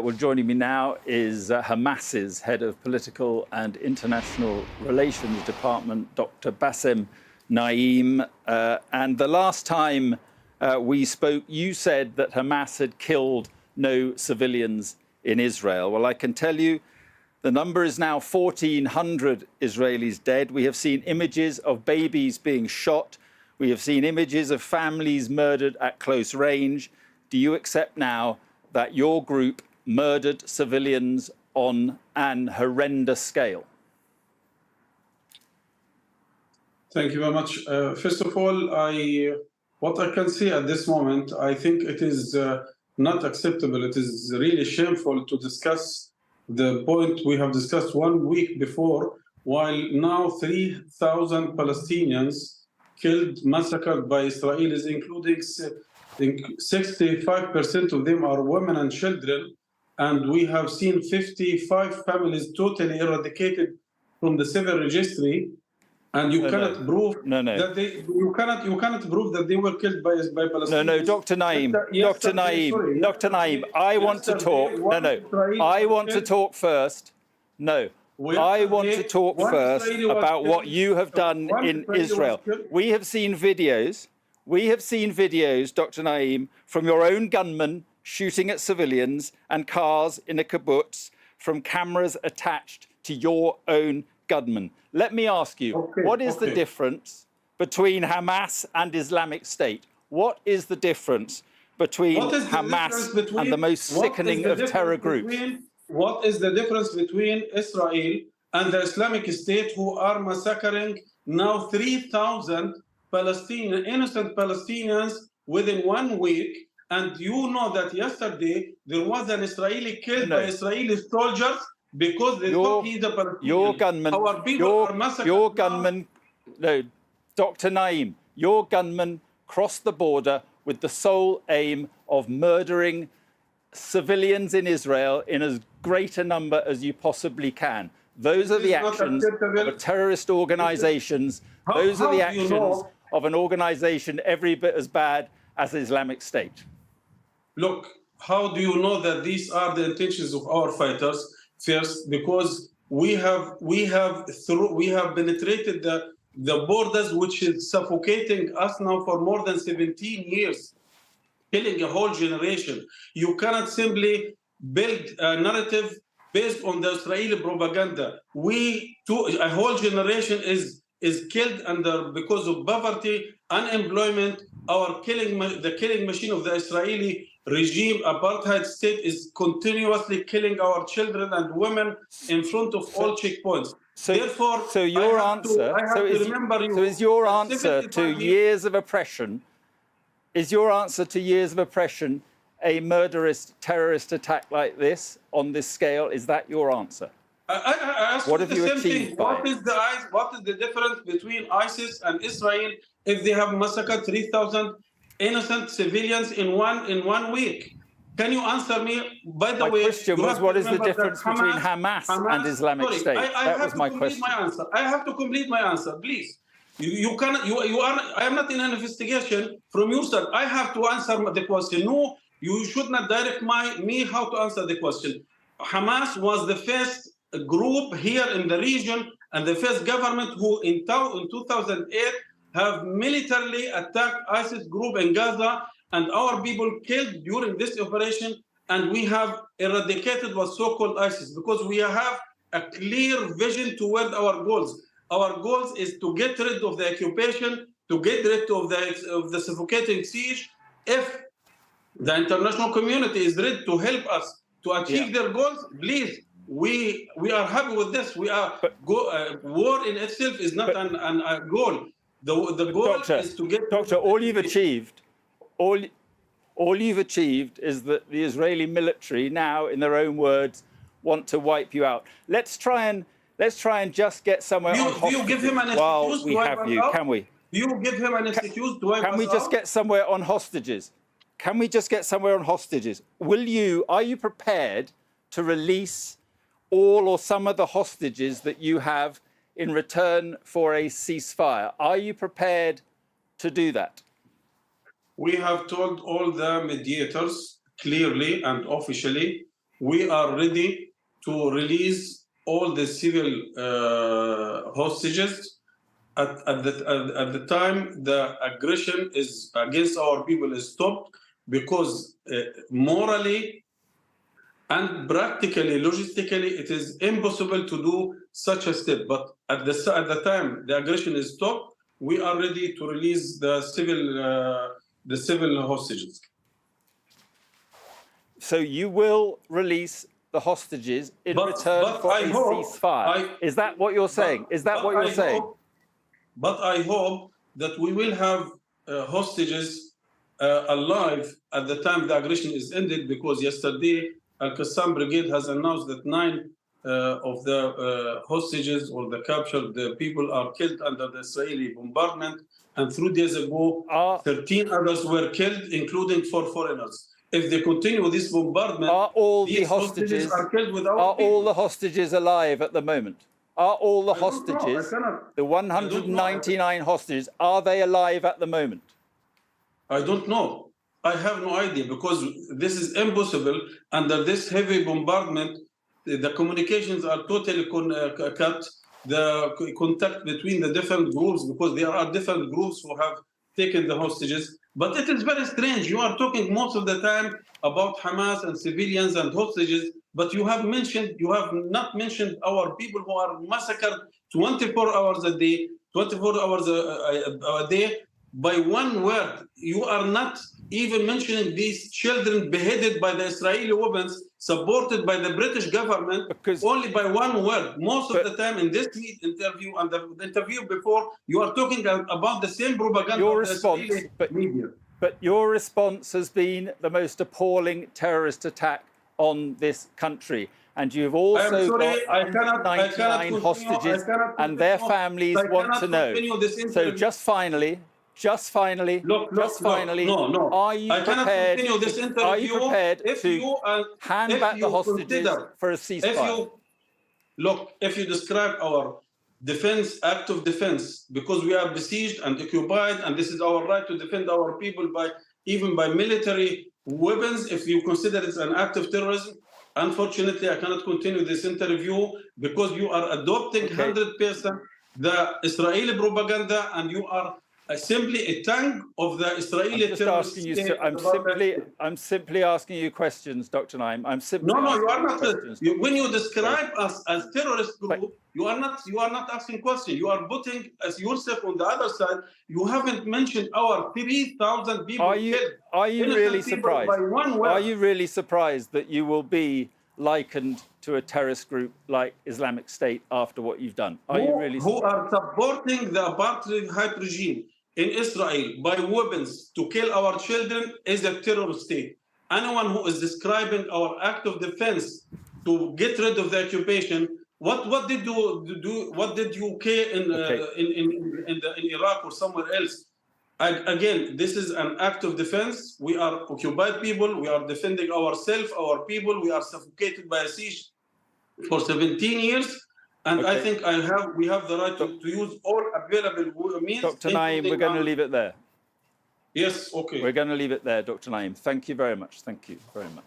Well, joining me now is Hamas's head of political and international relations department, Dr. Basem Naim. And the last time we spoke, you said that Hamas had killed no civilians in Israel. Well, I can tell you the number is now 1,400 Israelis dead. We have seen images of babies being shot. We have seen images of families murdered at close range. Do you accept now that your group murdered civilians on an horrendous scale? Thank you very much. First of all, what I can say at this moment, I think it is not acceptable. It is really shameful to discuss the point we have discussed 1 week before, while now 3,000 Palestinians killed, massacred by Israelis, including 65% of them are women and children. And we have seen 55 families totally eradicated from the civil registry, and you cannot prove that you cannot prove that they were killed by Palestinians. No, Dr. Naim, Dr. Naim, I want to talk. I want to talk first. I want to talk first about what you have done in Israel. We have seen videos. Dr. Naim, from your own gunmen shooting at civilians and cars in a kibbutz from cameras attached to your own gunmen. Let me ask you, what is the difference between Hamas and Islamic State? What is the difference between Hamas and the most sickening of terror groups? What is the difference between Israel and the Islamic State, who are massacring now 3,000 innocent Palestinians within 1 week? And you know that yesterday there was an Israeli killed by Israeli soldiers because they thought he's a Palestinian. Your gunmen, our people are massacred. Your gunmen, Dr. Naim, your gunmen crossed the border with the sole aim of murdering civilians in Israel in as great a number as you possibly can. Those are the actions of terrorist organizations. Those are the actions of an organization every bit as bad as Islamic State. Look, how do you know that these are the intentions of our fighters? First, because we have penetrated the borders, which is suffocating us now for more than 17 years, killing a whole generation. You cannot simply build a narrative based on the Israeli propaganda. A whole generation is killed because of poverty, unemployment. The killing machine of the Israeli regime, apartheid state, is continuously killing our children and women in front of all checkpoints. Therefore, is your answer to years of oppression? Is your answer to years of oppression a murderous terrorist attack like this on this scale? Is that your answer? I ask what have you achieved by what is the difference between ISIS and Israel if they have massacred 3,000 innocent civilians in one week? Can you answer me? By the way, my question was, what is the difference between Hamas and Islamic State? That was my question. I have to complete my answer, please. You cannot. I am not in an investigation from your side. I have to answer the question. No, you should not direct me how to answer the question. Hamas was the first group here in the region and the first government who in 2008 have militarily attacked ISIS group in Gaza, and our people killed during this operation, and we have eradicated what's so-called ISIS because we have a clear vision toward our goals. Our goals is to get rid of the occupation, to get rid of the suffocating siege. If the international community is ready to help us to achieve their goals, please, we are happy with this. War in itself is not a goal. The goal is to get... Doctor, all you've achieved is that the Israeli military now, in their own words, want to wipe you out. Let's try and just get somewhere on hostages. Do you give him an excuse to wipe us out? Can we? Do you give him an excuse to wipe us out? Can we just get somewhere on hostages? Can we just get somewhere on hostages? Are you prepared to release all or some of the hostages that you have in return for a ceasefire? Are you prepared to do that? We have told all the mediators clearly and officially we are ready to release all the civil hostages at the time the aggression is against our people is stopped, because morally and practically, logistically, it is impossible to do such a step. But at the time the aggression is stopped, we are ready to release the civil hostages. So you will release the hostages in return for a ceasefire. Is that what you're saying? Is that what you're saying? But I hope that we will have hostages alive at the time the aggression is ended, because yesterday Al-Qassam Brigade has announced that 9 of the hostages or the captured people are killed under the Israeli bombardment, and 3 days ago 13 others were killed, including 4 foreigners. If they continue this bombardment, are all these the hostages are killed without are people. all the hostages alive at the moment? Are all the hostages, the 199 hostages, are they alive at the moment? I don't know. I have no idea, because this is impossible under this heavy bombardment. The communications are totally cut. The contact between the different groups, because there are different groups who have taken the hostages. But it is very strange. You are talking most of the time about Hamas and civilians and hostages, but you have not mentioned our people who are massacred 24 hours a day, 24 hours a day. By one word, you are not even mentioning these children beheaded by the Israeli weapons, supported by the British government, because only by one word. Most of the time in this interview and the interview before, you are talking about the same propaganda your of the response, Israeli media. But your response has been the most appalling terrorist attack on this country. And you've also got 99 hostages, and their families want to know. So just finally, are you prepared to hand back the hostages for a ceasefire? If you describe our defense, act of defense, because we are besieged and occupied, and this is our right to defend our people even by military weapons, if you consider it an act of terrorism, unfortunately, I cannot continue this interview, because you are adopting 100% the Israeli propaganda, and you are simply a tongue of the Israeli terrorist state. I'm simply asking you questions, Dr. Naim. I'm simply No, you are not. When you describe us as terrorist group, you are not asking questions. You are putting as yourself on the other side. You haven't mentioned our 3,000 people killed. Are you really surprised? Are you really surprised that you will be likened to a terrorist group like Islamic State after what you've done? Are you really surprised? Who are supporting the apartheid regime in Israel by weapons to kill our children is a terrorist state. Anyone who is describing our act of defense to get rid of the occupation, what did you do? What did UK in Iraq or somewhere else? Again, this is an act of defense. We are occupied people. We are defending ourselves, our people. We are suffocated by a siege for 17 years. And I think we have the right to use all available means. Dr. Naim, we're going to leave it there. Yes, okay. We're going to leave it there, Dr. Naim. Thank you very much. Thank you very much.